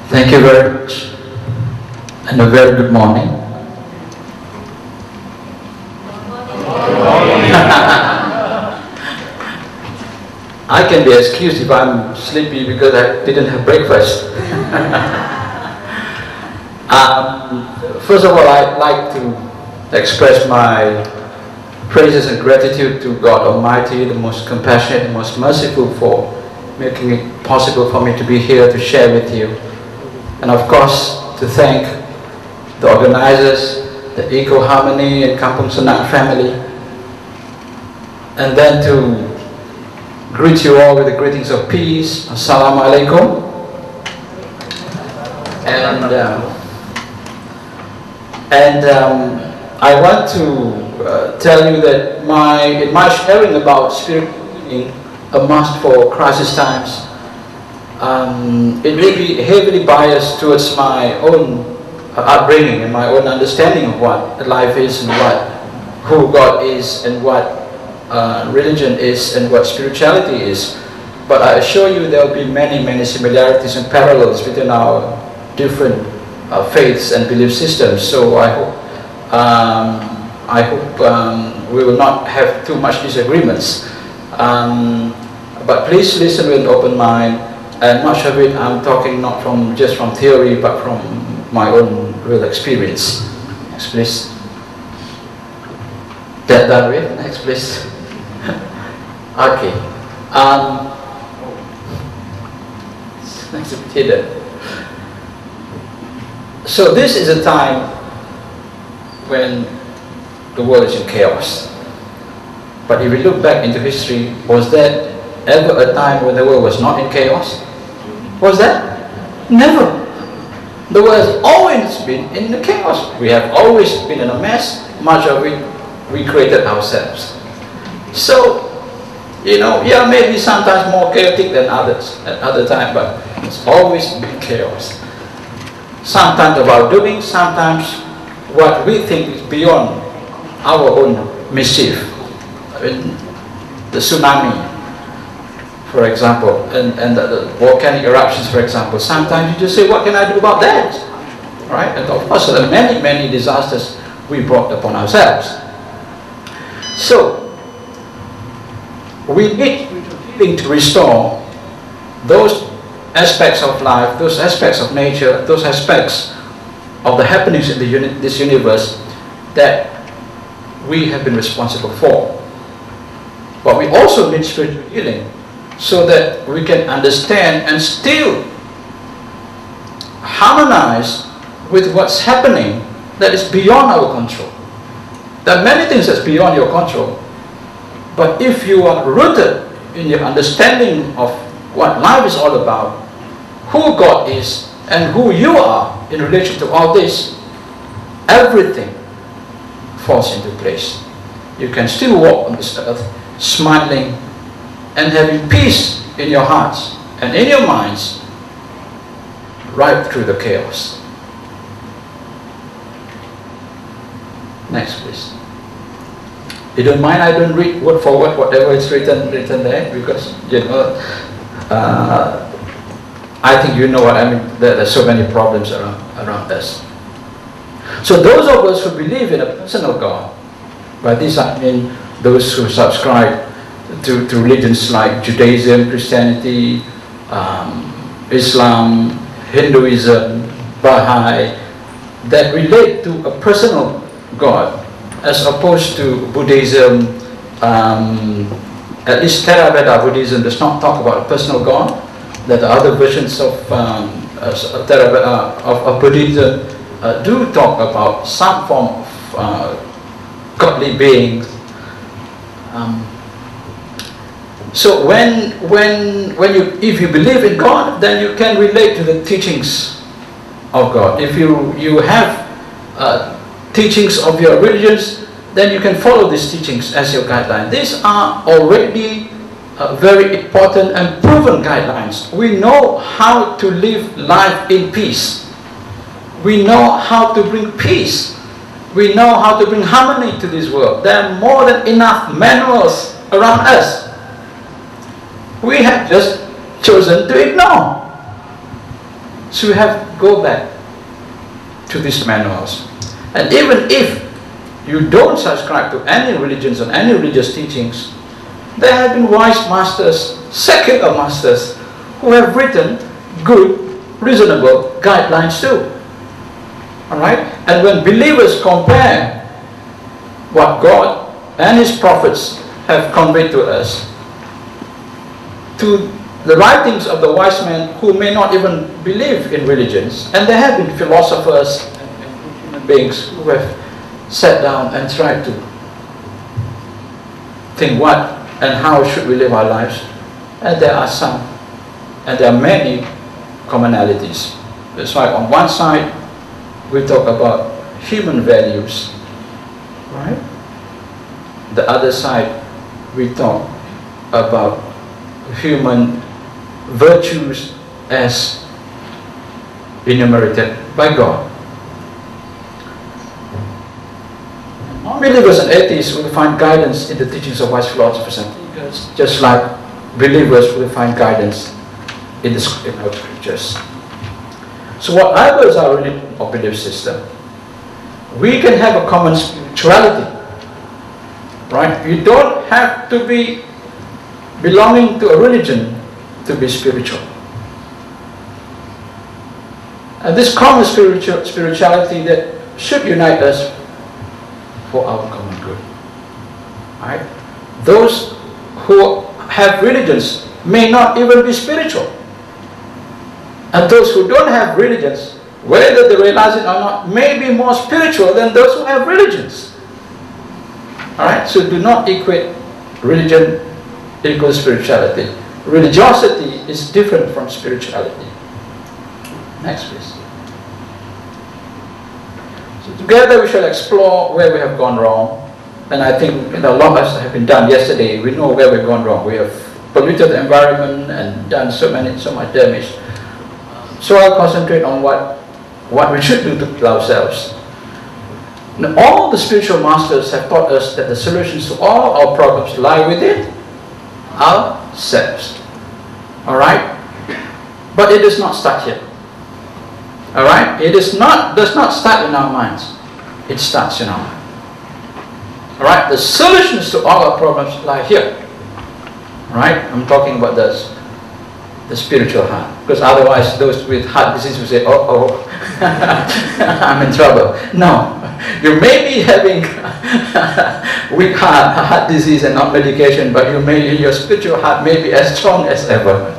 Thank you very much, and a very good morning. I can be excused if I'm sleepy because I didn't have breakfast. First of all, I'd like to express my praises and gratitude to God Almighty, the most compassionate, the most merciful, for making it possible for me to be here to share with you. And of course, to thank the organizers, the Eco Harmony and Kampung Senang family, and then to greet you all with the greetings of peace. Assalamu alaikum. And I want to tell you that in my sharing about spiritual being a must for crisis times, it may be heavily biased towards my own upbringing and my own understanding of what life is and who God is and what religion is and what spirituality is. But I assure you there will be many, many similarities and parallels between our different faiths and belief systems. So I hope we will not have too much disagreements. But please listen with an open mind, and much of it I'm talking not just from theory but from my own real experience. Next please. That done with? Next please. Okay. Next hidden. So this is a time when the world is in chaos. But if we look back into history, was there ever a time when the world was not in chaos? Was that? Never. The world has always been in the chaos. We have always been in a mess. Much of it we created ourselves. So, you know, yeah, maybe sometimes more chaotic than others at other times, but it's always been chaos. Sometimes of our doing, sometimes what we think is beyond our own mischief. The tsunami, for example, and the volcanic eruptions, for example. Sometimes you just say, what can I do about that? Right? And of course, there are many, many disasters we brought upon ourselves. So, we need to restore those aspects of life, those aspects of nature, those aspects of the happenings in this universe that we have been responsible for. But we also need spiritual healing so that we can understand and still harmonize with what's happening that is beyond our control. There are many things that's beyond your control, but if you are rooted in your understanding of what life is all about, who God is and who you are in relation to all this, everything falls into place. You can still walk on this earth smiling and having peace in your hearts and in your minds right through the chaos. Next please. You don't mind I don't read word for word whatever is written there, because you know I think you know what I mean. There are so many problems around us. So those of us who believe in a personal God, by this I mean those who subscribe to religions like Judaism, Christianity, Islam, Hinduism, Baha'i, that relate to a personal God, as opposed to Buddhism. At least Theravada Buddhism does not talk about a personal God. That the other versions of Buddhism do talk about some form of godly beings. So if you believe in God, then you can relate to the teachings of God. If you have teachings of your religions, then you can follow these teachings as your guideline. These are already very important and proven guidelines. We know how to live life in peace. We know how to bring peace. We know how to bring harmony to this world. There are more than enough manuals around us. We have just chosen to ignore. So we have to go back to these manuals. And even if you don't subscribe to any religions or any religious teachings, there have been wise masters, secular masters, who have written good, reasonable guidelines too. Alright? And when believers compare what God and His prophets have conveyed to us to the writings of the wise men who may not even believe in religions, and there have been philosophers and human beings who have sat down and tried to think what and how should we live our lives, and there are some, and there are many commonalities. That's why on one side we talk about human values, right? The other side we talk about human virtues as enumerated by God. Non-believers and atheists will find guidance in the teachings of wise philosophers and thinkers, just like believers will find guidance in our scriptures. So whatever is our religion or belief system, we can have a common spirituality, right? You don't have to be belonging to a religion to be spiritual. And this common spirituality that should unite us for our common good. Right? Those who have religions may not even be spiritual. And those who don't have religions, whether they realize it or not, may be more spiritual than those who have religions. Alright? So do not equate religion equals spirituality. Religiosity is different from spirituality. Next please. So together we shall explore where we have gone wrong. And I think a lot of us have been done yesterday. We know where we've gone wrong. We have polluted the environment and done so much damage. So I'll concentrate on what we should do to ourselves. Now, all the spiritual masters have taught us that the solutions to all our problems lie within ourselves. Alright? But it does not start here. Alright? It does not start in our minds. It starts in our mind. Alright? The solutions to all our problems lie here. Alright? I'm talking about the spiritual heart. Because otherwise those with heart disease will say, oh, I'm in trouble. No. You may be having weak heart disease and not medication, but your spiritual heart may be as strong as ever.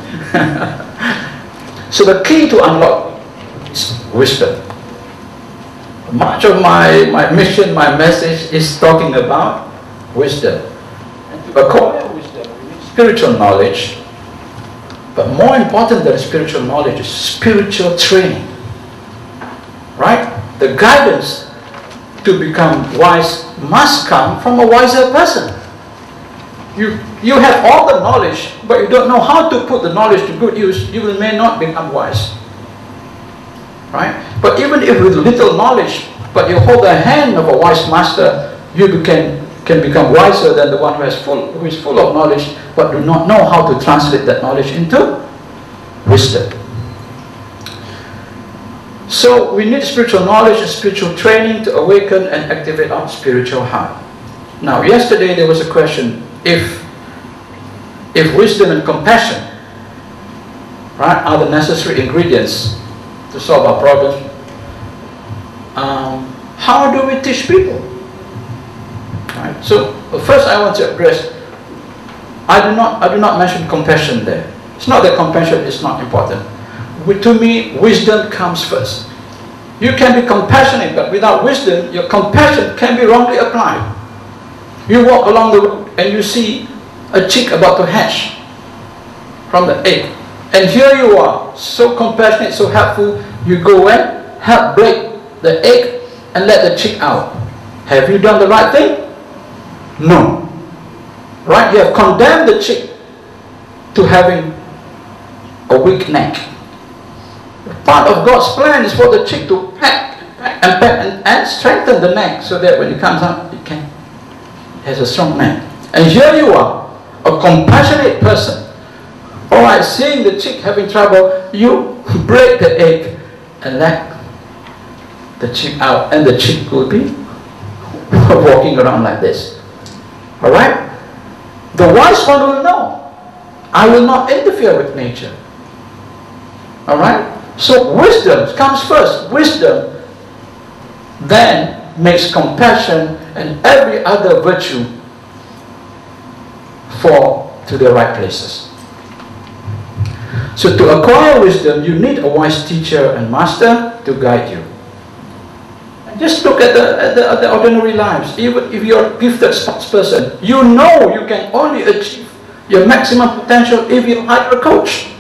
So the key to unlock is wisdom. Much of my mission, my message is talking about wisdom. And to acquire wisdom, we need spiritual knowledge. But more important than spiritual knowledge is spiritual training. Right? The guidance to become wise must come from a wiser person. You have all the knowledge, but you don't know how to put the knowledge to good use, you may not become wise. Right? But even if with little knowledge, but you hold the hand of a wise master, you can become wiser than the one who is full of knowledge, but do not know how to translate that knowledge into wisdom. So we need spiritual knowledge and spiritual training to awaken and activate our spiritual heart. Now, yesterday there was a question, if wisdom and compassion, right, are the necessary ingredients to solve our problems, how do we teach people? Right? So first I want to address, I do not mention compassion there. It's not that compassion is not important. To me, wisdom comes first. You can be compassionate, but without wisdom, your compassion can be wrongly applied. You walk along the road and you see a chick about to hatch from the egg. And here you are, so compassionate, so helpful, you go and help break the egg and let the chick out. Have you done the right thing? No. Right? You have condemned the chick to having a weak neck. Part of God's plan is for the chick to peck and strengthen the neck so that when it comes out, it has a strong neck. And here you are, a compassionate person, Alright, seeing the chick having trouble, you break the egg and let the chick out, and the chick will be walking around like this. Alright? The wise one will know, I will not interfere with nature. Alright? So wisdom comes first. Wisdom then makes compassion and every other virtue fall to the right places. So to acquire wisdom, you need a wise teacher and master to guide you. And just look at the ordinary lives. Even if you're a gifted sports person, you know you can only achieve your maximum potential if you hire a coach.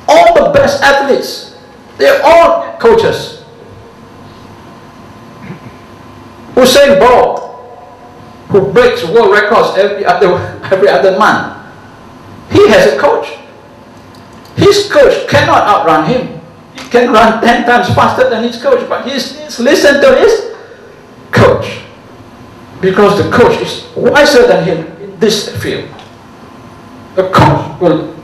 All the best athletes, they're all coaches. Usain Bolt, who breaks world records every other month, he has a coach. His coach cannot outrun him. He can run 10 times faster than his coach, but he listens to his coach, because the coach is wiser than him in this field. The coach will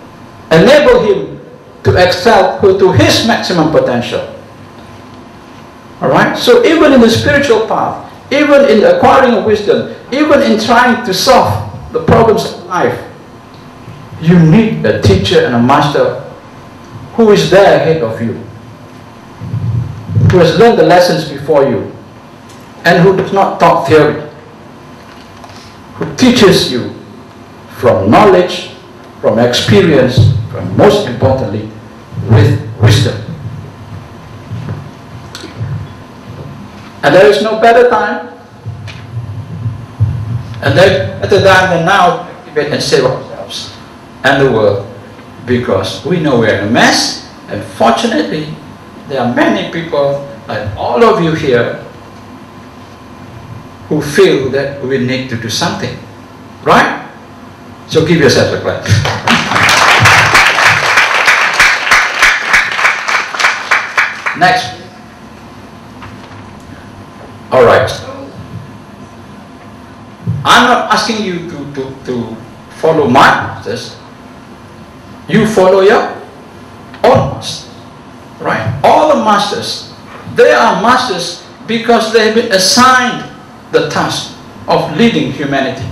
enable him to excel to his maximum potential. Alright? So even in the spiritual path, even in acquiring wisdom, even in trying to solve the problems of life, you need a teacher and a master who is there ahead of you, who has learned the lessons before you, and who does not talk theory, who teaches you from knowledge, from experience, and most importantly, with wisdom. And there is no better time, and there is better time than now to activate and save ourselves and the world, because we know we're in a mess, and fortunately, there are many people, like all of you here, who feel that we need to do something, right? So give yourselves a clap. Next. All right. I'm not asking you to follow my masters. You follow your own master, right? All the masters, they are masters because they have been assigned the task of leading humanity,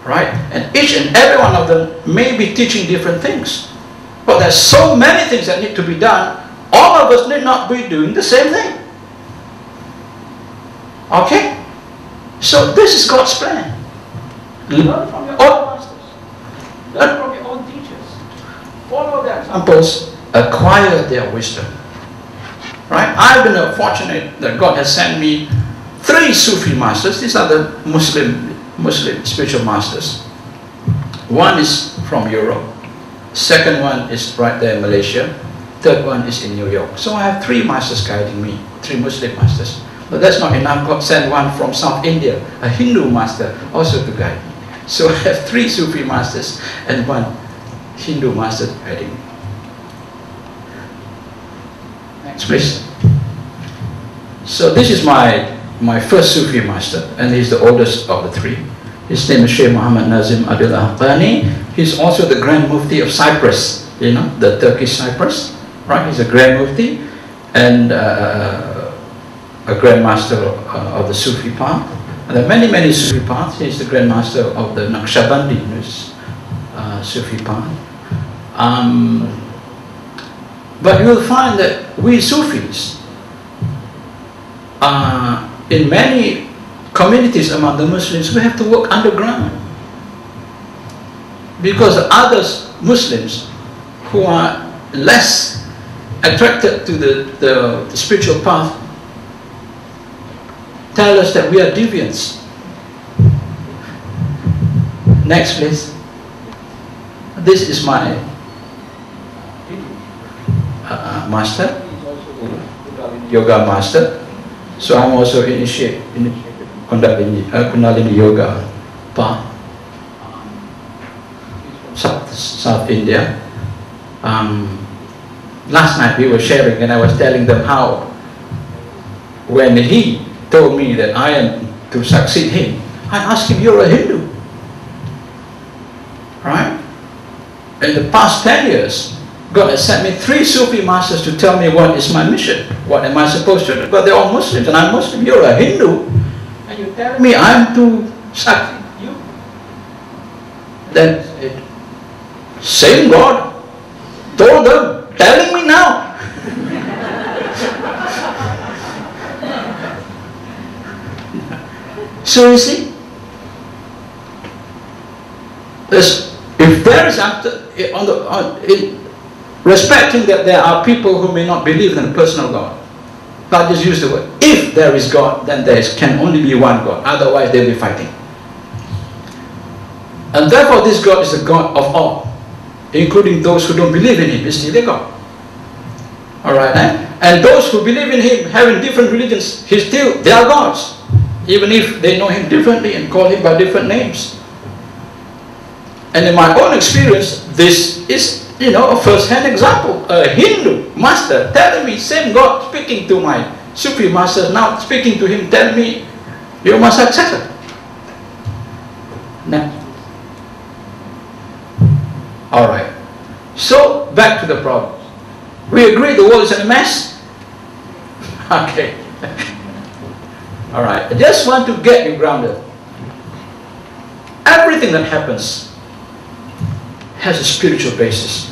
right? And each and every one of them may be teaching different things, but there's so many things that need to be done. All of us need not be doing the same thing. Okay? So this is God's plan. Learn from your own masters. Learn from your own teachers. Follow their examples. Acquire their wisdom. Right? I've been fortunate that God has sent me 3 Sufi masters. These are the Muslim spiritual masters. One is from Europe. Second one is right there in Malaysia. Third one is in New York. So I have 3 masters guiding me, 3 Muslim masters. But that's not enough. God sent one from South India, a Hindu master, also to guide me. So I have 3 Sufi masters and 1 Hindu master guiding me. Next, please. So this is my first Sufi master, and he's the oldest of the 3. His name is Sheikh Muhammad Nazim Adil Ahqani. He's also the Grand Mufti of Cyprus, you know, the Turkish Cyprus, right? He's a Grand Mufti and a Grand Master of the Sufi path. And there are many, many Sufi paths. He's the Grand Master of the Naqshbandi Sufi path. But you will find that we Sufis, in many communities among the Muslims, we have to work underground, because the others, Muslims, who are less attracted to the spiritual path, tell us that we are deviants. Next, please. This is my master, yoga master. So I'm also initiated Kundalini Yoga path, South India. Last night we were sharing, and I was telling them how, when he told me that I am to succeed him, I asked him, "You're a Hindu, right? in the past 10 years, God has sent me 3 Sufi masters to tell me what is my mission. What am I supposed to do? But they're all Muslims and I'm Muslim. You're a Hindu and you tell me I'm to succeed you. Then same God told them, telling me now. So you see, if there is respecting that there are people who may not believe in a personal God, but just use the word. If there is God, then there can only be one God. Otherwise, they'll be fighting. And therefore, this God is the God of all, including those who don't believe in Him. Is still a God. All right, and those who believe in Him, having different religions, they are gods, even if they know Him differently and call Him by different names. And in my own experience, this is, a first-hand example. A Hindu master telling me, same God speaking to my Sufi master, now speaking to him, telling me, you're my successor. Now, all right. So, back to the problem. We agree the world is in a mess? Okay. All right. I just want to get you grounded. Everything that happens has a spiritual basis.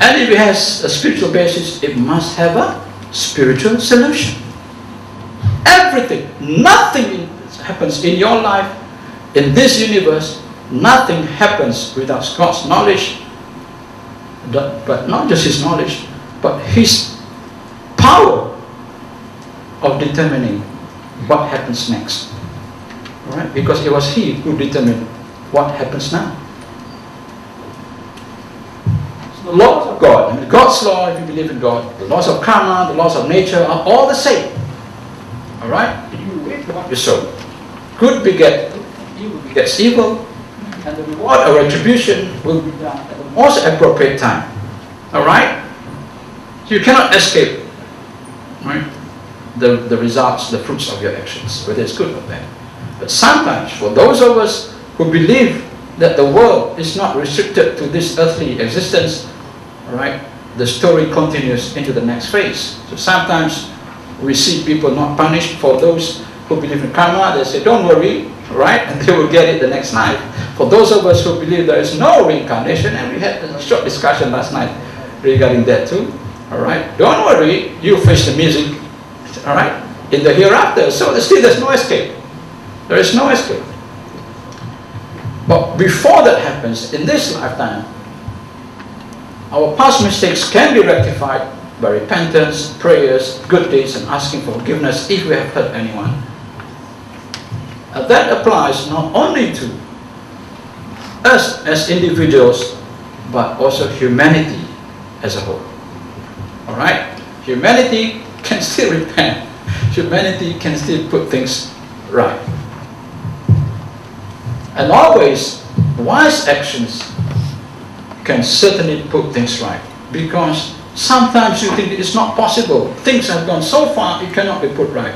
And if it has a spiritual basis, it must have a spiritual solution. Everything, nothing happens in your life, in this universe, nothing happens without God's knowledge, but not just His knowledge, but His power of determining what happens next. All right? Because it was He who determined what happens now. The laws of God, I mean, God's law, if you believe in God, the laws of karma, the laws of nature are all the same. Alright? You reap what you sow. Good begets evil begets evil, and the reward or retribution will be done at the most appropriate time. Alright? So you cannot escape, right, the results, the fruits of your actions, whether it's good or bad. But sometimes, for those of us who believe that the world is not restricted to this earthly existence, right, the story continues into the next phase. So sometimes we see people not punished. For those who believe in karma, they say, don't worry, right, and they will get it the next night. For those of us who believe there is no reincarnation, and we had a short discussion last night regarding that too, all right, don't worry, you face the music, all right, in the hereafter. So there's no escape. There is no escape. But before that happens, in this lifetime, our past mistakes can be rectified by repentance, prayers, good deeds, and asking for forgiveness if we have hurt anyone. And that applies not only to us as individuals, but also humanity as a whole. Alright? Humanity can still repent. Humanity can still put things right. And always, wise actions can certainly put things right. Because sometimes you think it's not possible. Things have gone so far, it cannot be put right.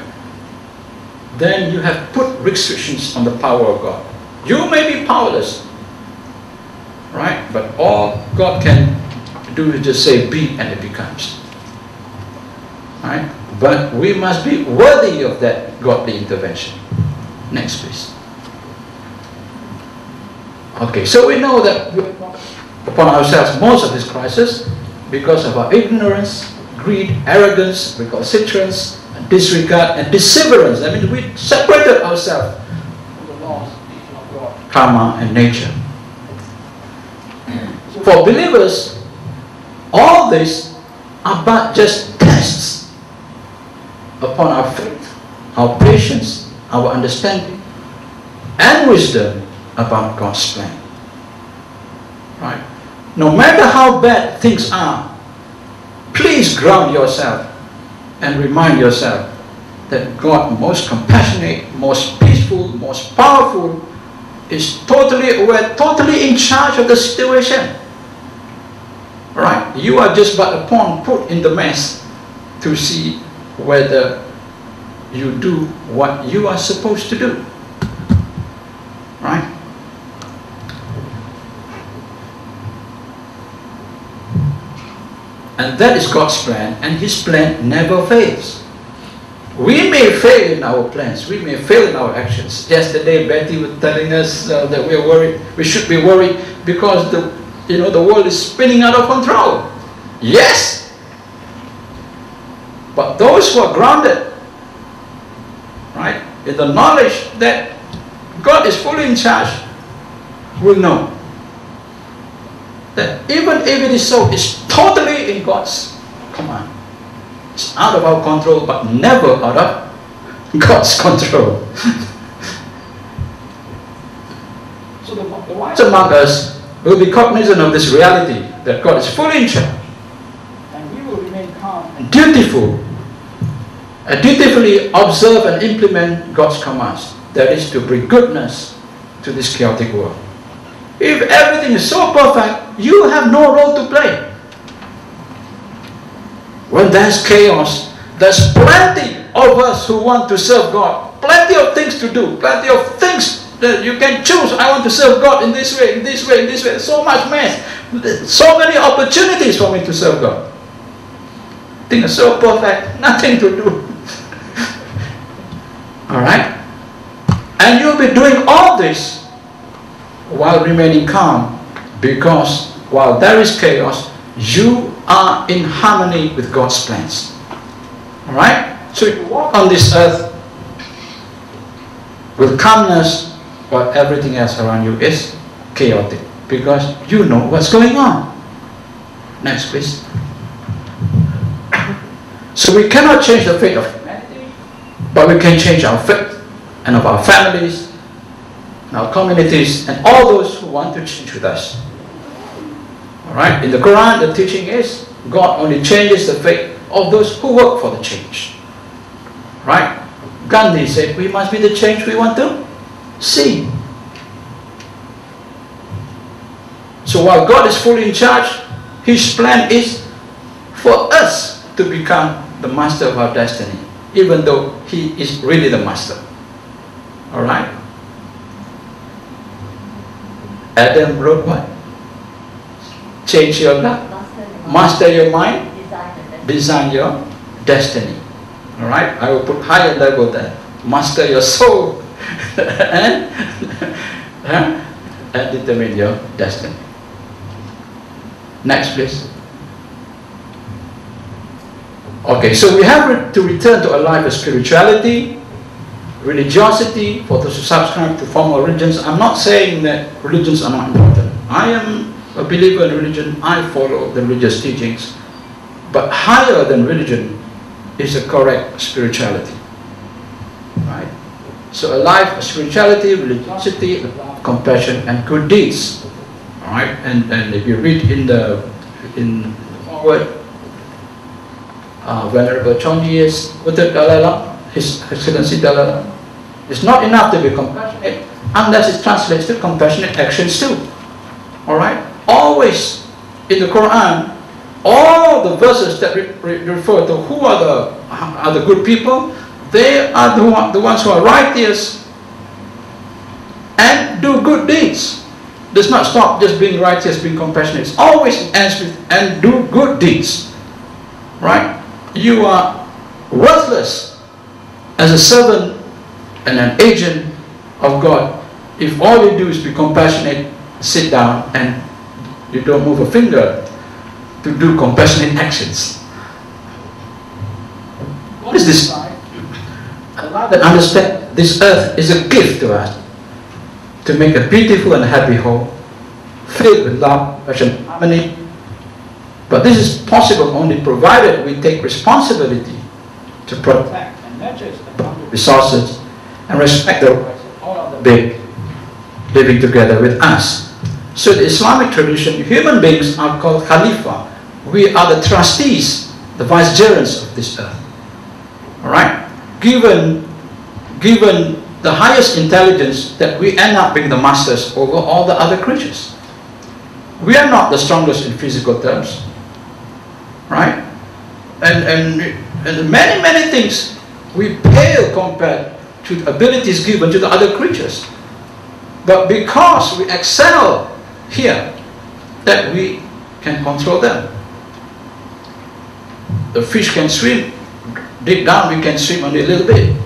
Then you have put restrictions on the power of God. You may be powerless, right? But all God can do is just say, be, and it becomes. Right? But we must be worthy of that godly intervention. Next, please. Okay, so we know that we brought upon ourselves most of this crisis because of our ignorance, greed, arrogance, recalcitrance, disregard, and disseverance. I mean, we separated ourselves from the laws of God, karma, and nature. For believers, all these are but just tests upon our faith, our patience, our understanding, and wisdom about God's plan. Right? No matter how bad things are, please ground yourself and remind yourself that God, most compassionate, most peaceful, most powerful, is totally aware, totally in charge of the situation. Right? You are just but a pawn put in the mess to see whether you do what you are supposed to do. Right? And that is God's plan, and His plan never fails. We may fail in our plans, we may fail in our actions. Yesterday, Betty was telling us that we are worried, we should be worried because the world is spinning out of control. Yes! But those who are grounded, right, in the knowledge that God is fully in charge, will know that even if it is so, it's totally in God's command. It's out of our control, but never out of God's control. So the wise among us will be cognizant of this reality, that God is fully in charge. And we will remain calm and dutiful, and dutifully observe and implement God's commands. That is to bring goodness to this chaotic world. If everything is so perfect, you have no role to play. When there's chaos, there's plenty of us who want to serve God. Plenty of things to do. Plenty of things that you can choose. I want to serve God in this way, in this way, in this way. So much mess. So many opportunities for me to serve God. Things are so perfect, nothing to do. Alright? And you'll be doing all this while remaining calm, because while there is chaos, you are in harmony with God's plans. Alright? So you walk on this earth with calmness while everything else around you is chaotic, because you know what's going on. Next, please. So we cannot change the fate of humanity, but we can change our fate and of our families, and our communities, and all those who want to change with us. Alright? In the Quran, the teaching is God only changes the fate of those who work for the change. Right? Gandhi said we must be the change we want to see. So while God is fully in charge, His plan is for us to become the master of our destiny, even though He is really the master. Alright? Adam wrote what? Change your luck, master your mind, design your destiny. Alright? I will put higher level there. Master your soul and determine your destiny. Next, please. Okay, so we have to return to a life of spirituality, religiosity, for those who subscribe to formal religions. I'm not saying that religions are not important. I am a believer in religion. I follow the religious teachings. But higher than religion is a correct spirituality. Right? So a life of spirituality, religiosity, compassion, and good deeds. Alright? And if you read in the forward, Venerable Chonji is with the Dalai Lama, His Excellency Dalai Lama. It's not enough to be compassionate unless it translates to compassionate actions too. Alright? Always in the Quran, all the verses that refer to who are the good people, they are the ones who are righteous and do good deeds. Does not stop just being righteous, being compassionate. It's always ends with and do good deeds. Right? You are worthless as a servant and an agent of God if all you do is be compassionate, sit down, and you don't move a finger to do compassionate actions. What is this? Allah that understand this earth is a gift to us to make a beautiful and happy home filled with love, compassion, and harmony. But this is possible only provided we take responsibility to protect and nurture the resources and respect the rights of all of the big living together with us. So the Islamic tradition, human beings are called Khalifa. We are the trustees, the vicegerents of this earth. Alright? Given the highest intelligence, that we end up being the masters over all the other creatures. We are not the strongest in physical terms. Right? And many things we pale compared to the abilities given to the other creatures. But because we excel here, that we can control them. the fish can swim. Deep down, we can swim only a little bit.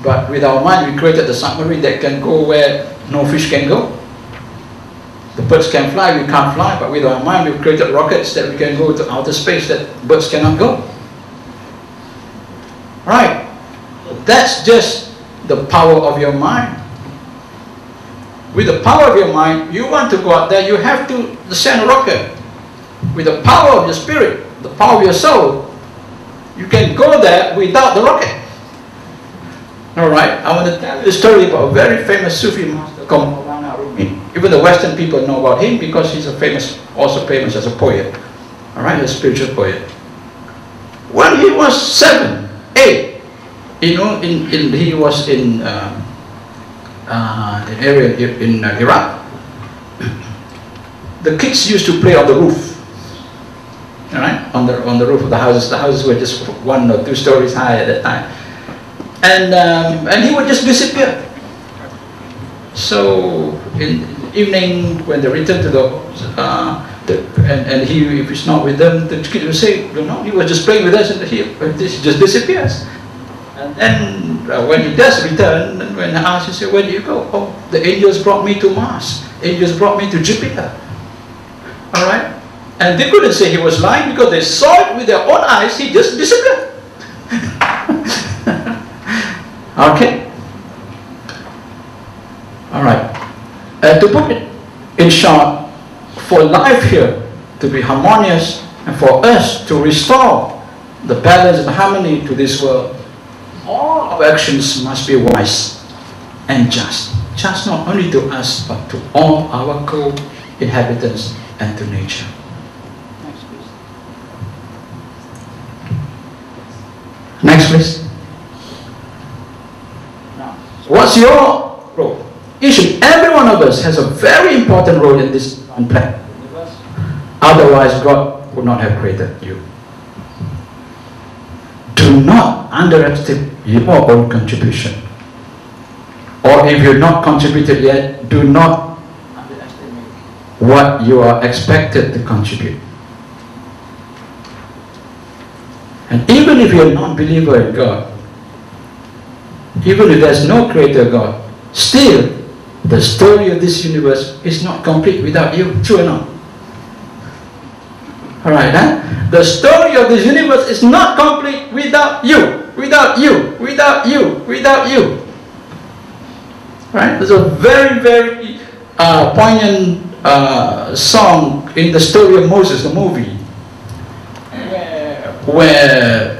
But with our mind, we created the submarine that can go where no fish can go. The birds can fly, we can't fly, but with our mind, we've created rockets that we can go to outer space that birds cannot go. Right? That's just the power of your mind. With the power of your mind, you want to go out there, you have to send a rocket. With the power of your spirit, the power of your soul, you can go there without the rocket. Alright, I want to tell you a story about a very famous Sufi master called Rumi. Even the Western people know about him because he's also famous as a poet. Alright, a spiritual poet. When he was 7, 8, you know, he was in an area in Iraq. The kids used to play on the roof. Alright, on the roof of the houses. The houses were just 1 or 2 stories high at that time. And he would just disappear. So in the evening, when they return to the and he, if he's not with them, the kid will say, you know, he was just playing with us, and he just disappears. And then when he does return, and when I ask, he say, where do you go? Oh, the angels brought me to Mars. Angels brought me to Jupiter. All right, and they couldn't say he was lying because they saw it with their own eyes. He just disappeared. Okay. All right. To put it in short, for life here to be harmonious and for us to restore the balance and harmony to this world, all our actions must be wise and just not only to us but to all our co-inhabitants and to nature. Next, please. Next, please. What's your role? Each and every one of us has a very important role in this planet. Otherwise, God would not have created you. Do not underestimate your own contribution. Or if you're not contributed yet, do not underestimate what you are expected to contribute. And even if you're a non-believer in God, even if there's no creator God, still the story of this universe is not complete without you. True or not? Alright, huh? The story of this universe is not complete without you. Without you. Without you. Without you. Right? There's a very, very poignant song in the story of Moses, the movie, where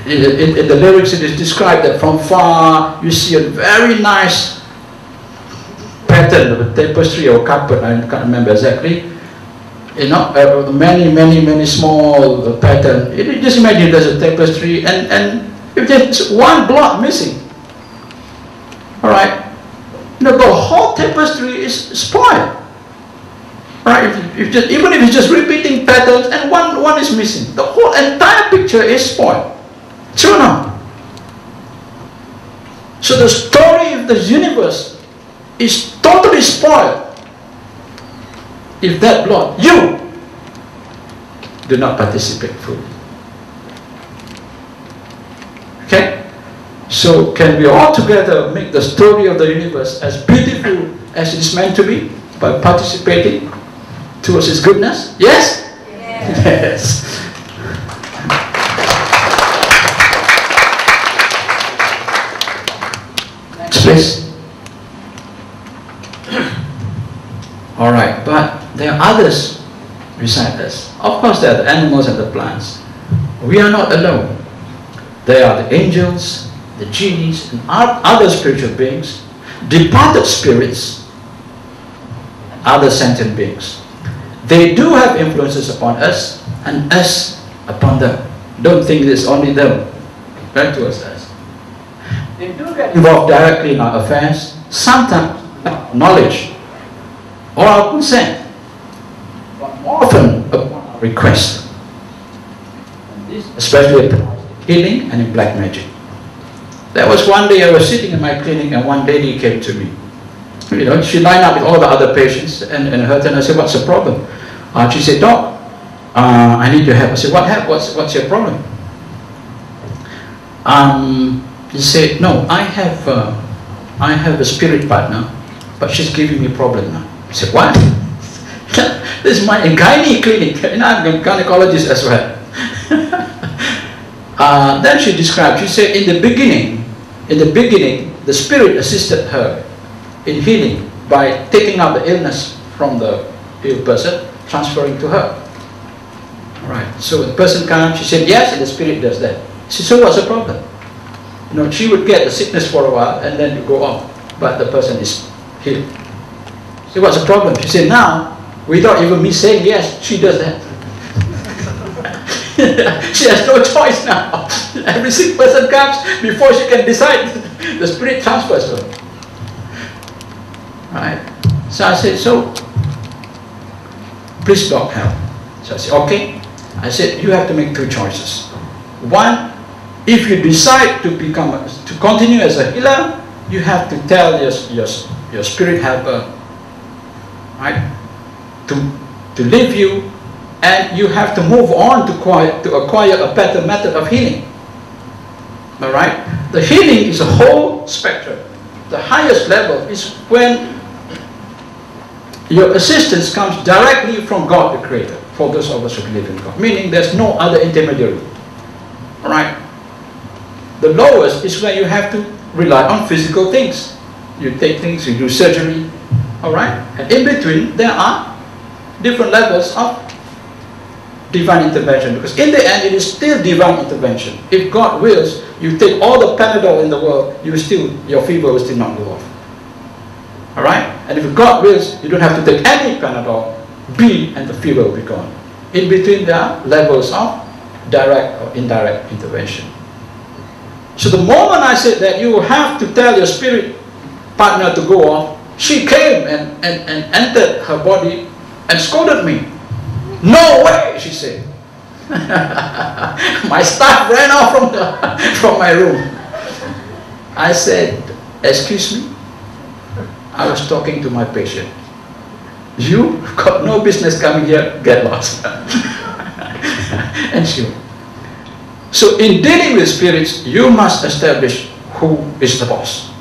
in the lyrics it is described that from far you see a very nice pattern of a tapestry or carpet, I can't remember exactly. You know, many small pattern. You just imagine there's a tapestry and if there's one block missing, alright, you know, the whole tapestry is spoiled. Right? Even if it's just repeating patterns and one is missing, the whole entire picture is spoiled. True or not? So the story of the universe is totally spoiled if that block, you, do not participate fully. Okay? So can we all together make the story of the universe as beautiful as it is meant to be by participating towards its goodness? Yes? Yes. Yes. Please. Alright, but there are others beside us. Of course, there are the animals and the plants. We are not alone. There are the angels, the genies, and other spiritual beings, departed spirits, other sentient beings. They do have influences upon us, and us upon them. Don't think it's only them, right towards us. They do get involved directly in our affairs, sometimes knowledge or our consent, but more often upon request. Especially in healing and in black magic. There was one day I was sitting in my clinic and one lady came to me. You know, she lined up with all the other patients and her turn. I said, "What's the problem?" She said, "Doc, I need your help." I said, "What help? What's your problem?" He said, no, I have a spirit partner, but she's giving me problem now. I said, what? This is my gynae clinic, and I'm a gynecologist as well. Then she described, she said, in the beginning, the spirit assisted her in healing by taking out the illness from the ill person, transferring to her. Right. So the person comes, she said, yes, and the spirit does that. She said, so what's the problem? You know, she would get the sickness for a while and then you go off, but the person is healed. So what's the problem? She said, now, without even me saying yes, she does that. She has no choice now. Every sick person comes, before she can decide, the spirit transfers to her. Right? So I said, so, please block help. So I said, okay. I said, you have to make two choices. One, if you decide to continue as a healer, you have to tell your spirit helper, right, to leave you, and you have to move on to acquire a better method of healing. All right? The healing is a whole spectrum. The highest level is when your assistance comes directly from God the Creator, for those of us who believe in God. Meaning there's no other intermediary. All right? The lowest is where you have to rely on physical things. You take things, you do surgery. All right? And in between, there are different levels of divine intervention, because in the end it is still divine intervention. If God wills, you take all the Panadol in the world, your fever will still not go off. Alright? And if God wills, you don't have to take any Panadol, and the fever will be gone. In between there are levels of direct or indirect intervention. So the moment I said that you have to tell your spirit partner to go off, she came and entered her body and scolded me. No way, she said. My staff ran out from my room. I said, excuse me, I was talking to my patient. You got no business coming here, get lost. And she went. So in dealing with spirits, you must establish who is the boss.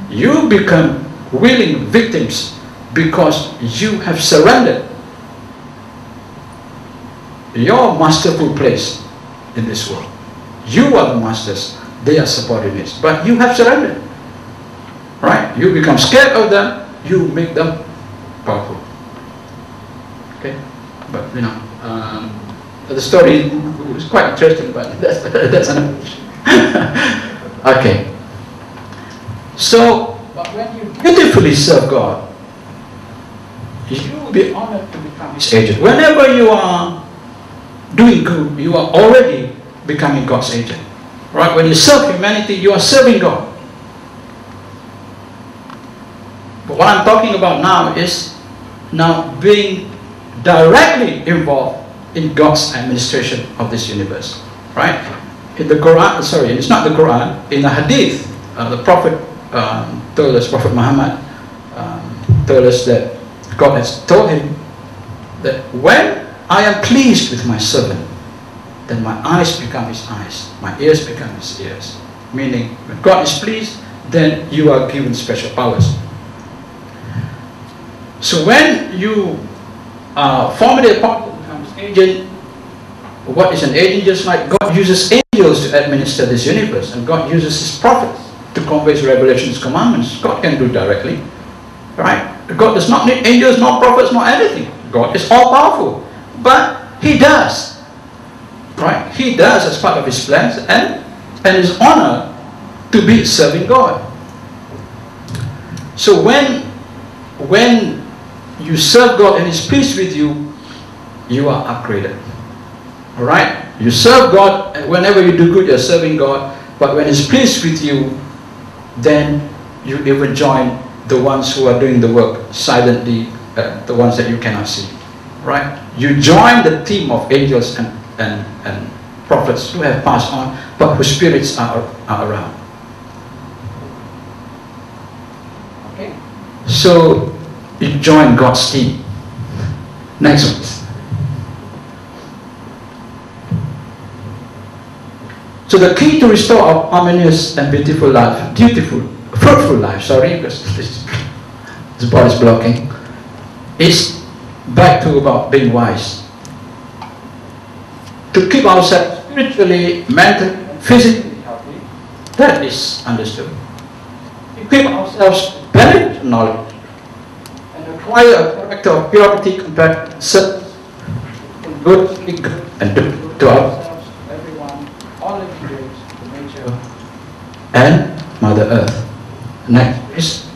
You become willing victims because you have surrendered your masterful place in this world. You are the masters, they are subordinates, but you have surrendered. Right? You become scared of them, you make them powerful. Okay? But you know, the story is quite interesting, but that's another issue. Okay. So, but when you beautifully serve God, you will be honored to become His agent. Whenever you are doing good, you are already becoming God's agent. Right? When you serve humanity, you are serving God. But what I'm talking about now is being directly involved in God's administration of this universe. Right? In the Quran, sorry, it's not the Quran, in the Hadith, the Prophet told us, Prophet Muhammad told us that God has told him that when I am pleased with my servant, then my eyes become his eyes, my ears become his ears. Meaning, when God is pleased, then you are given special powers. So when you formulate a part that becomes agent, what is an agent? Just like God uses angels to administer this universe, and God uses His prophets to convey His revelations, commandments. God can do directly, right? God does not need angels, nor prophets, nor anything. God is all powerful. But He does, right? He does as part of His plans, and His honor to be serving God. So when you serve God and He's pleased with you, you are upgraded. All right? You serve God, and whenever you do good, you're serving God. But when He's pleased with you, then you even join the ones who are doing the work silently, the ones that you cannot see. Right? You join the team of angels and prophets who have passed on, but whose spirits are around. Okay? So you join God's team. Next one. So the key to restore our harmonious and beautiful life, fruitful life, sorry, because this board is blocking, is back to about being wise. To keep ourselves spiritually, mentally, physically healthy, that is understood. To keep ourselves beneficial knowledge and acquire a character of purity compared to certain good and do to ourselves, everyone, all living beings, to nature, and Mother Earth. Next, please.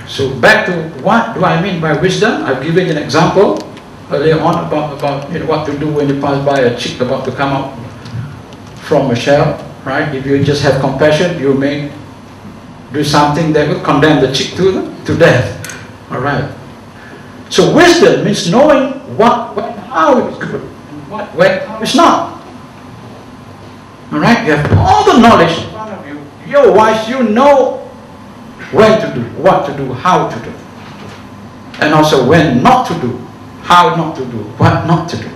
So back to what do I mean by wisdom? I've given an example earlier on about what to do when you pass by a chick about to come out from a shell, right? If you just have compassion, you may do something that will condemn the chick to death. All right. So wisdom means knowing what, when, how it's good, and what, when, how it's not. All right. You have all the knowledge in front of you. You're wise. You know when to do, what to do, how to do, and also when not to do, how not to do, what not to do.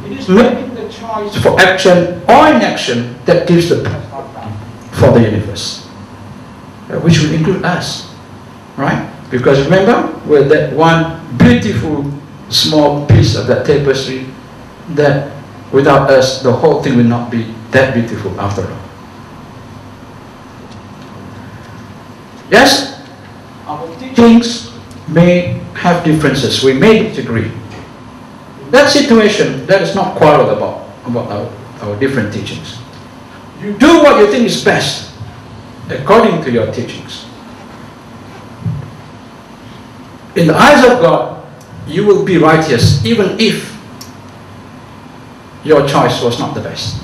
It is making the choice for action or inaction that gives the best outcome for the universe, which will include us, right? Because remember, we're that one beautiful small piece of that tapestry that without us, the whole thing will not be that beautiful after all. Yes, our teachings may have differences. We may disagree. In that situation, let us not quarrel about our different teachings. You do what you think is best according to your teachings. In the eyes of God, you will be righteous even if your choice was not the best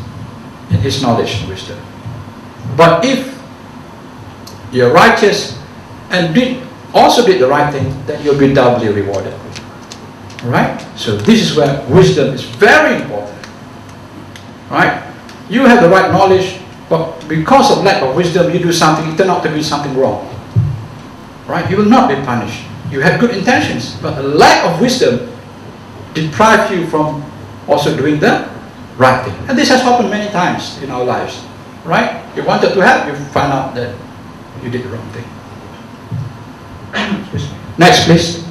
in His knowledge and wisdom. But if you're righteous and also did the right thing, then you'll be doubly rewarded. Right? So this is where wisdom is very important. Right? You have the right knowledge, but because of lack of wisdom, you do something, it turned out to be something wrong. Right? You will not be punished. You had good intentions, but the lack of wisdom deprives you from also doing the right thing. And this has happened many times in our lives. Right? You wanted to help, you find out that you did the wrong thing. Next, please.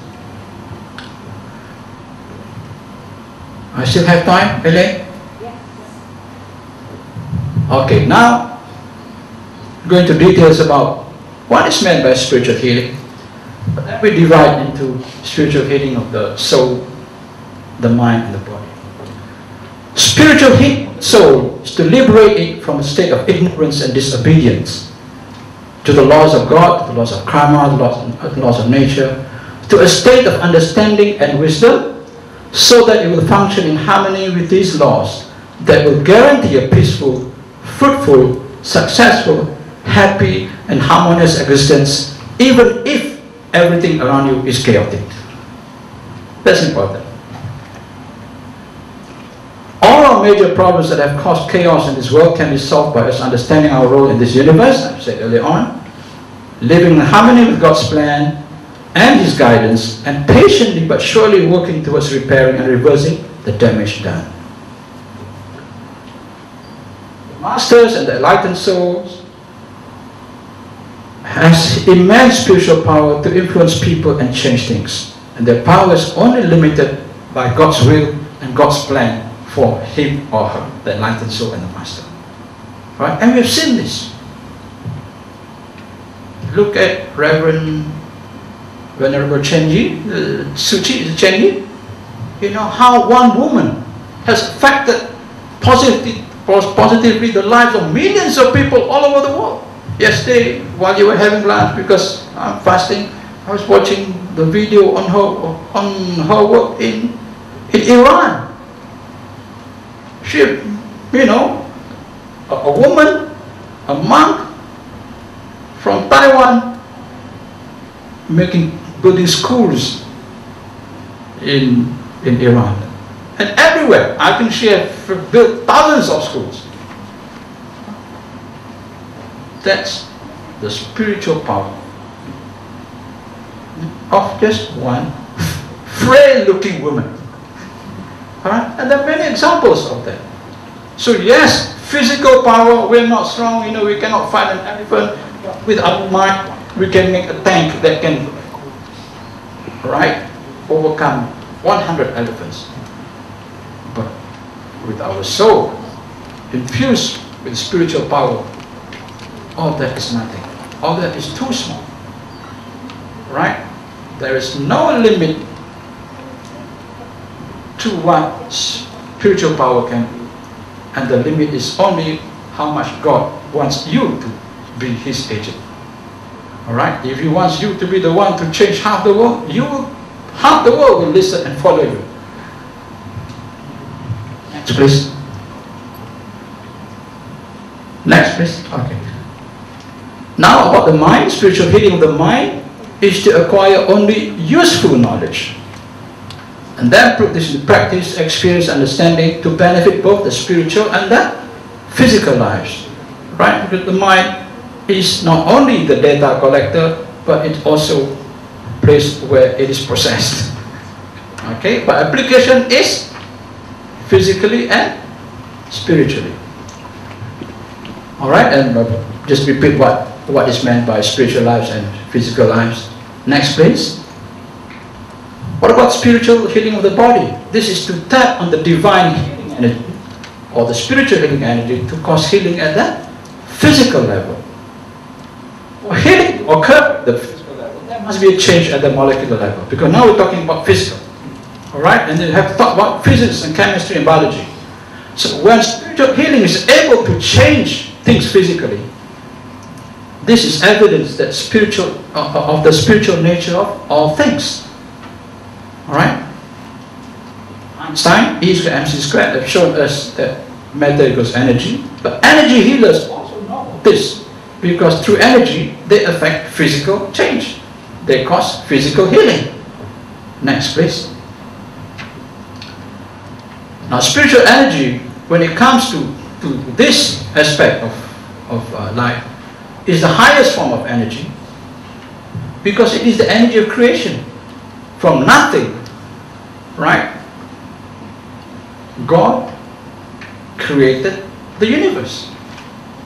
I still have time, Elaine? Yes. Okay, now go into details about what is meant by spiritual healing. But then we divide into spiritual healing of the soul, the mind, and the body. Spiritual healing of the soul is to liberate it from a state of ignorance and disobedience to the laws of God, to the laws of karma, the laws of nature, to a state of understanding and wisdom, so that it will function in harmony with these laws that will guarantee a peaceful, fruitful, successful, happy, and harmonious existence, even if everything around you is chaotic. That's important. All our major problems that have caused chaos in this world can be solved by us understanding our role in this universe, I've said earlier on, living in harmony with God's plan and His guidance, and patiently but surely working towards repairing and reversing the damage done. The masters and the enlightened souls has immense spiritual power to influence people and change things, and their power is only limited by God's will and God's plan for him or her, the enlightened soul and the master. Right? And we've seen this. Look at Venerable Chenji, Suchi Chenji. You know how one woman has affected positively the lives of millions of people all over the world. Yesterday, while you were having lunch, because I'm fasting, I was watching the video on her work in Iran. She, you know, a woman, a monk from Taiwan, building schools in Iran. And everywhere, I think she has built thousands of schools. That's the spiritual power of just one frail-looking woman. Alright? And there are many examples of that. So yes, physical power, we're not strong, you know, we cannot fight an elephant. With our mind, we can make a tank that can, right, overcome 100 elephants. But with our soul, infused with spiritual power, all that is nothing. All that is too small. Right? There is no limit to what spiritual power can do. And the limit is only how much God wants you to be His agent. Alright? If He wants you to be the one to change half the world, half the world will listen and follow you. Next please. Next please. Okay. Now about the mind, spiritual healing of the mind is to acquire only useful knowledge. And then put this into practice, experience, understanding to benefit both the spiritual and the physical lives. Right? Because the mind is not only the data collector, but it's also a place where it is processed. Okay? But application is physically and spiritually. Alright? And just repeat what is meant by spiritual lives and physical lives. Next please. What about spiritual healing of the body? This is to tap on the divine healing energy or the spiritual healing energy to cause healing at the physical level. For healing to occur at the physical level, there must be a change at the molecular level, because now we're talking about physical. Alright? And then you have to talk about physics and chemistry and biology. So when spiritual healing is able to change things physically, this is evidence that of the spiritual nature of all things. Alright? Einstein, E squared mc squared have shown us that matter equals energy. But energy healers also know this, because through energy they affect physical change. They cause physical healing. Next please. Now spiritual energy, when it comes to this aspect of life, is the highest form of energy, because it is the energy of creation. From nothing, right? God created the universe.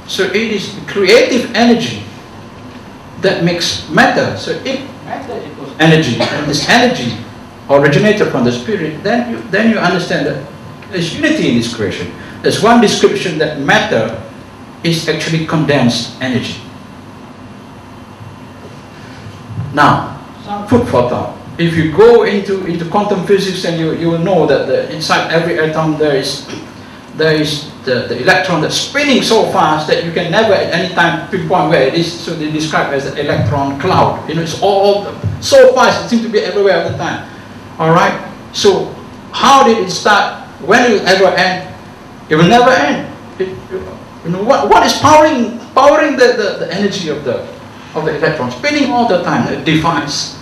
So it is creative energy that makes matter. So if matter equals energy, and this energy originated from the spirit, then you understand that there's unity in this creation. There's one description that matter is actually condensed energy. Now, some food for thought. If you go into quantum physics, then you will know that inside every atom there is the electron that's spinning so fast that you can never at any time pinpoint where it is. So they describe it as the electron cloud. You know, it's all so fast, it seems to be everywhere all the time. Alright? So how did it start? When will it ever end? It will never end. You know, what is powering the energy of the electron? Spinning all the time. It defies.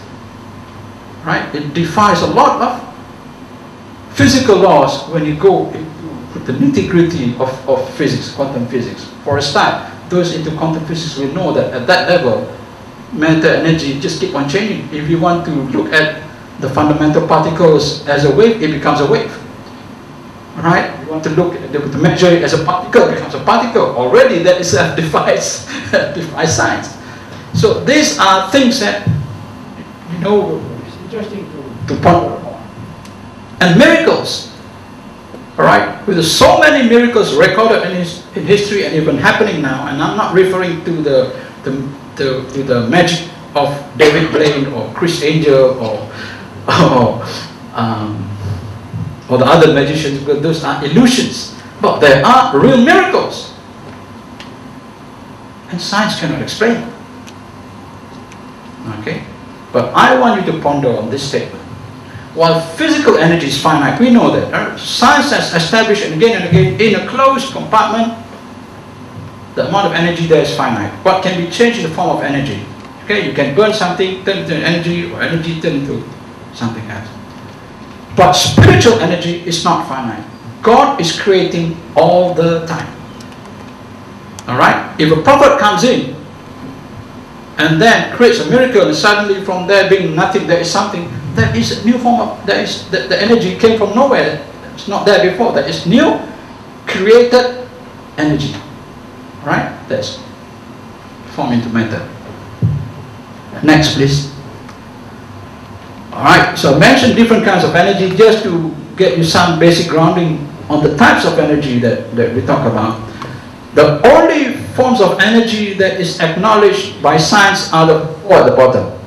Right? It defies a lot of physical laws when you go into the nitty-gritty of physics, quantum physics. For a start, those into quantum physics will know that at that level, matter energy just keep on changing. If you want to look at the fundamental particles as a wave, it becomes a wave. Right? You want to look at to measure it as a particle, it becomes a particle. Already that itself defies science. So these are things that, you know, interesting to ponder upon. And miracles, alright, with so many miracles recorded in history and even happening now, and I'm not referring to the magic of David Blaine or Chris Angel or the other magicians, because those are illusions. But there are real miracles, and science cannot explain. Okay? But I want you to ponder on this statement. While physical energy is finite, we know that. Science has established again and again, in a closed compartment, the amount of energy there is finite. What can be changed in the form of energy? Okay, you can burn something, turn into energy, or energy turn into something else. But spiritual energy is not finite. God is creating all the time. Alright? If a prophet comes in and then creates a miracle, and suddenly from there being nothing, there is something, there is a new form of, there is the energy came from nowhere, it's not there before, there is new created energy. Right? That's formed into matter. Next, please. Alright, so I mentioned different kinds of energy just to get you some basic grounding on the types of energy that we talk about. The only forms of energy that is acknowledged by science are the four at the bottom.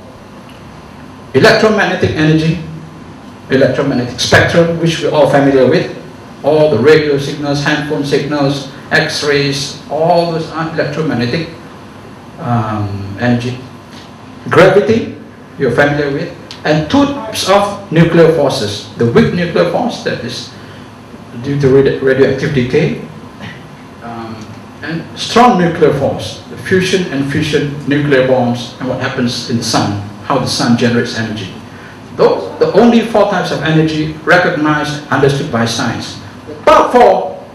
Electromagnetic energy, electromagnetic spectrum, which we're all familiar with, all the radio signals, handphone signals, X-rays, all those are electromagnetic energy. Gravity, you're familiar with, and two types of nuclear forces. The weak nuclear force, that is due to radioactive decay, and strong nuclear force, the fusion and fission nuclear bombs, and what happens in the sun, how the sun generates energy. Those are the only four types of energy recognized, understood by science. The top four,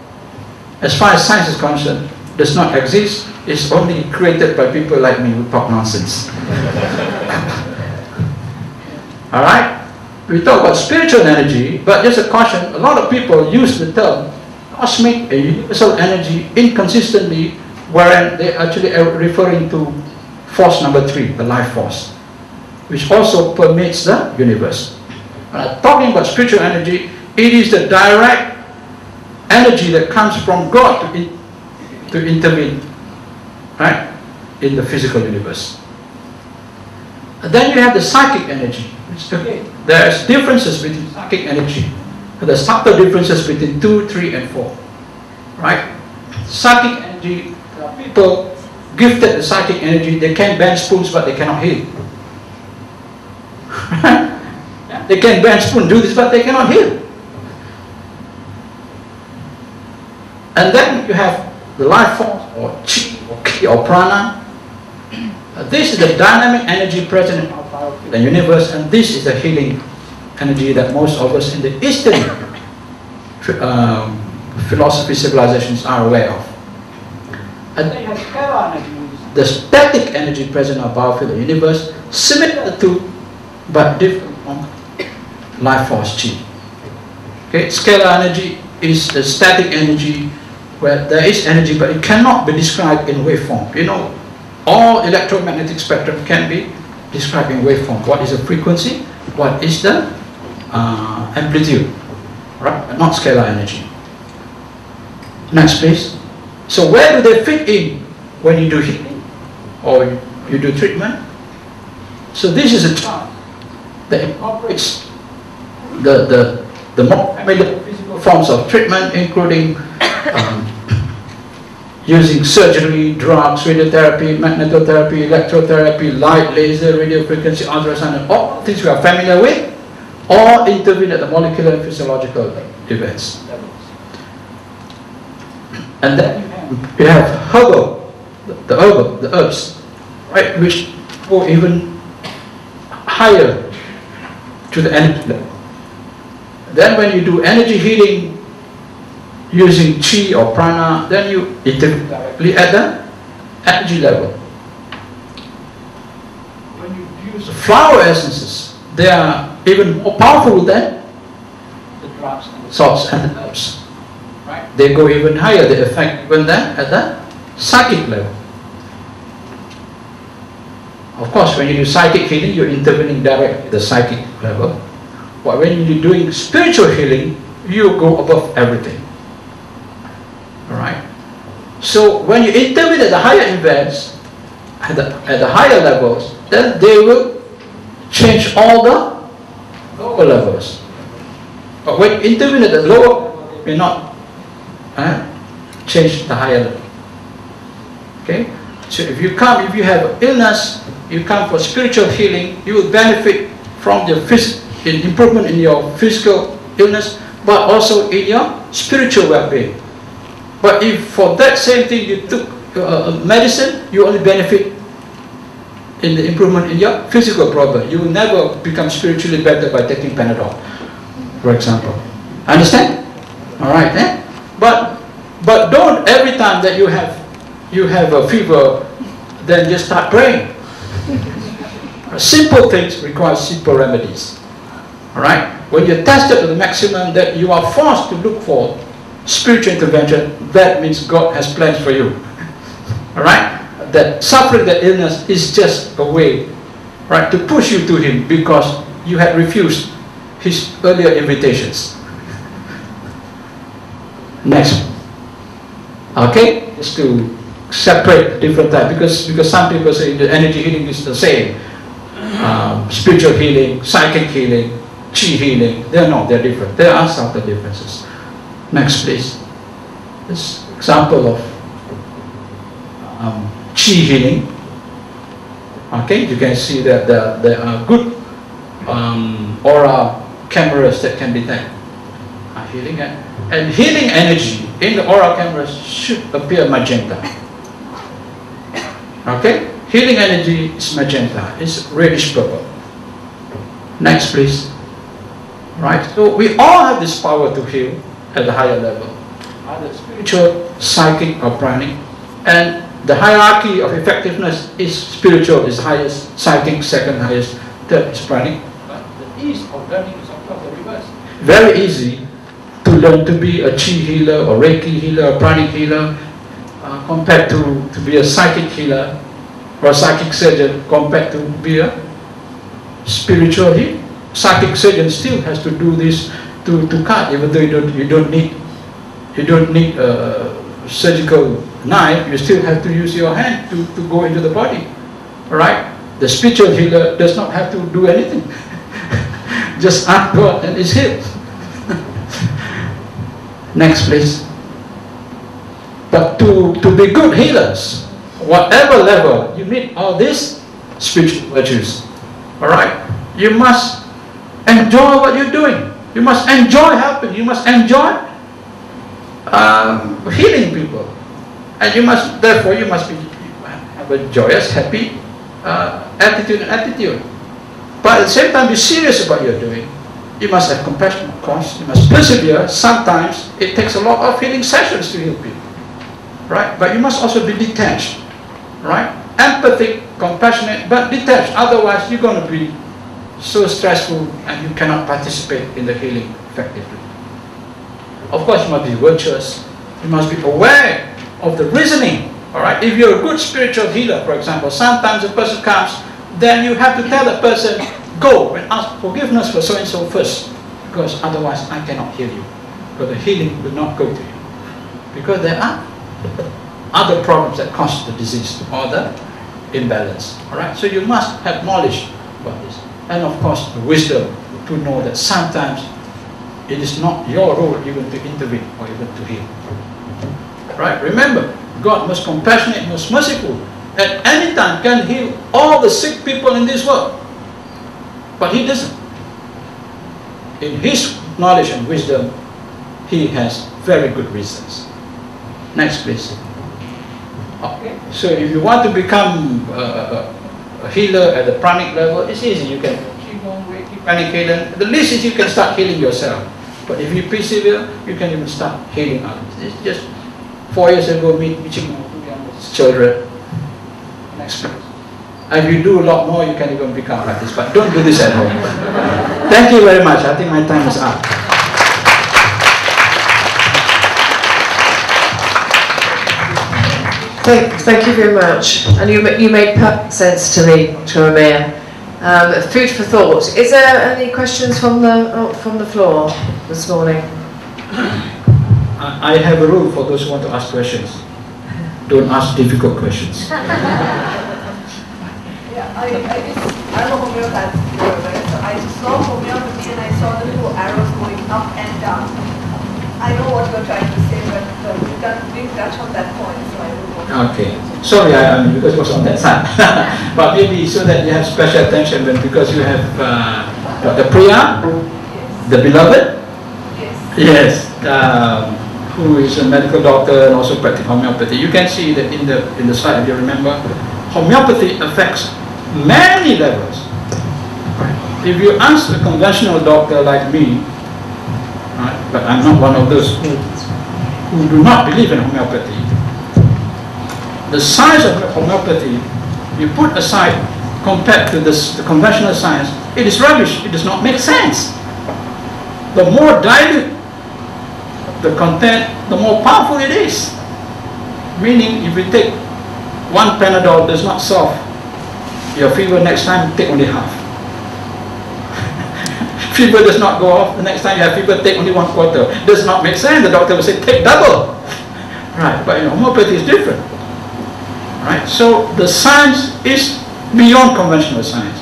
as far as science is concerned, does not exist. It's only created by people like me who talk nonsense. Alright? We talk about spiritual energy, but just a caution, a lot of people use the term cosmic and universal energy inconsistently, wherein they're actually referring to force number 3, the life force, which also permeates the universe. When I'm talking about spiritual energy, it is the direct energy that comes from God to intervene, right, in the physical universe. And then you have the psychic energy, which again, there's differences between psychic energy. There's subtle differences between 2, 3, and 4. Right? Psychic energy, people gifted the psychic energy, they can bend spoons but they cannot heal. They can bend spoons, do this, but they cannot heal. And then you have the life force, or chi, or ki, or prana. This is the dynamic energy present in the universe, and this is the healing energy that most of us in the Eastern philosophy civilizations are aware of. And then you have scalar energy, the static energy present above in the universe, similar to but different from life force chi. Okay, scalar energy is the static energy where there is energy but it cannot be described in waveform. You know, all electromagnetic spectrum can be described in waveform. What is the frequency? What is the amplitude? Right? Not scalar energy. Next, please. So where do they fit in when you do healing or you do treatment? So this is a chart that incorporates the more familiar physical forms of treatment, including using surgery, drugs, radiotherapy, magnetotherapy, electrotherapy, light, laser, radio frequency, ultrasound, and all things we are familiar with, or intervene at the molecular and physiological events. And then you have herbal, the herbs, right, which go even higher to the energy level. Then when you do energy healing using chi or prana, then you intervene directly at the energy level. When you use flower essences, they are even more powerful than the drugs and the salts and the herbs. Right? They go even higher, they affect even then at the psychic level. Of course, when you do psychic healing, you're intervening directly at the psychic level. But when you're doing spiritual healing, you go above everything. Alright? So when you intervene at the higher events, at the higher levels, then they will change all the lower levels. But when you intervene at the lower, you may not change the higher level. Okay? So if you have illness, you come for spiritual healing, you will benefit from the improvement in your physical illness, but also in your spiritual well-being. But if for that same thing you took medicine, you only benefit in the improvement in your physical problem. You will never become spiritually better by taking Panadol, for example. Understand? All right, eh? But don't every time that you have a fever, then just start praying. Simple things require simple remedies. All right? When you're tested to the maximum, that you are forced to look for spiritual intervention, that means God has plans for you. Alright? That suffering, that illness is just a way, right, to push you to Him because you had refused His earlier invitations. Next. Okay? Just to separate different types, because some people say the energy healing is the same. Spiritual healing, psychic healing, chi healing, they're different. There are subtle differences. Next, please. This example of chi healing. Okay, you can see that there are good aura cameras that can detect healing, and healing energy in the aura cameras should appear magenta. Okay, healing energy is magenta, it's reddish purple. Next, please. Right, so we all have this power to heal at the higher level, either spiritual, psychic, or pranic, and the hierarchy of effectiveness is spiritual is highest, psychic second highest, third is pranic. But the ease of learning is of course the reverse. Very easy to learn to be a chi healer or Reiki healer or pranic healer compared to be a psychic healer or a psychic surgeon compared to be a spiritual healer. Psychic surgeon still has to do this to cut, even though you don't need a surgical knife. You still have to use your hand to go into the body. Alright? The spiritual healer does not have to do anything. Just ask God and it's healed. Next, please. But to be good healers, whatever level, you need all these spiritual virtues. Alright? You must enjoy what you're doing. You must enjoy helping. You must enjoy healing people. And therefore you must have a joyous, happy attitude and attitude. But at the same time, be serious about what you're doing. You must have compassion, of course. You must persevere. Sometimes it takes a lot of healing sessions to heal people. Right? But you must also be detached. Right? Empathic, compassionate, but detached. Otherwise, you're going to be so stressful and you cannot participate in the healing effectively. Of course, you must be virtuous. You must be aware of the reasoning. Alright? If you're a good spiritual healer, for example, sometimes a person comes, then you have to tell the person, go and ask forgiveness for so-and-so first, because otherwise I cannot heal you. Because the healing will not go to you. Because there are other problems that cause the disease or the imbalance. Alright? So you must have knowledge about this. And of course, the wisdom to know that sometimes it is not your role even to intervene or even to heal. Right? Remember, God most compassionate, most merciful, at any time can heal all the sick people in this world. But He doesn't. In His knowledge and wisdom, He has very good reasons. Next, please. Okay. So if you want to become a healer at the pranic level, it's easy. You can keep on Reiki, pranic healing. The least is you can start healing yourself. But if you persevere, you can even start healing others. It's just 4 years ago, teaching children. Next please. And if you do a lot more, you can even become like this. But don't do this at home. Thank you very much. I think my time is up. Thank you very much. And you made perfect sense to me, Dr. Amir. Food for thought. Is there any questions from the floor this morning? I have a rule for those who want to ask questions. Don't ask difficult questions. I'm a homeopath, so I saw homeopathy and I saw the two arrows going up and down. I know what you're trying to say, but we didn't touch on that point, so I don't want to. Okay. Sorry, because it was on that side. But maybe so that you have special attention because you have Dr. Priya, yes. The beloved? Yes. Yes. Who is a medical doctor and also practice homeopathy. You can see that in the slide, if you remember, homeopathy affects many levels. Right. If you ask a conventional doctor like me, right, but I'm not one of those who do not believe in homeopathy, the science of homeopathy, you put aside compared to the conventional science, it is rubbish. It does not make sense. The more dilute the content, the more powerful it is. Meaning, if you take one Panadol does not solve your fever, next time take only half. Fever does not go off, the next time you have fever, take only 1/4. Does not make sense. The doctor will say, take double. Right, but homeopathy is different. Right, so the science is beyond conventional science.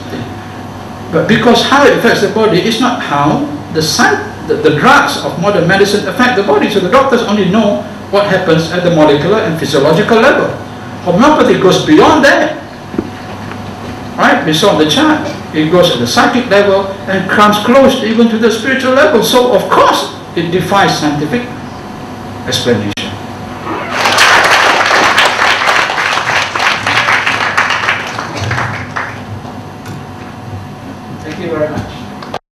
But because how it affects the body is not how the drugs of modern medicine affect the body. So the doctors only know what happens at the molecular and physiological level. Homeopathy goes beyond that. Right, we saw on the chart. It goes at the psychic level and comes close even to the spiritual level. So of course it defies scientific explanation.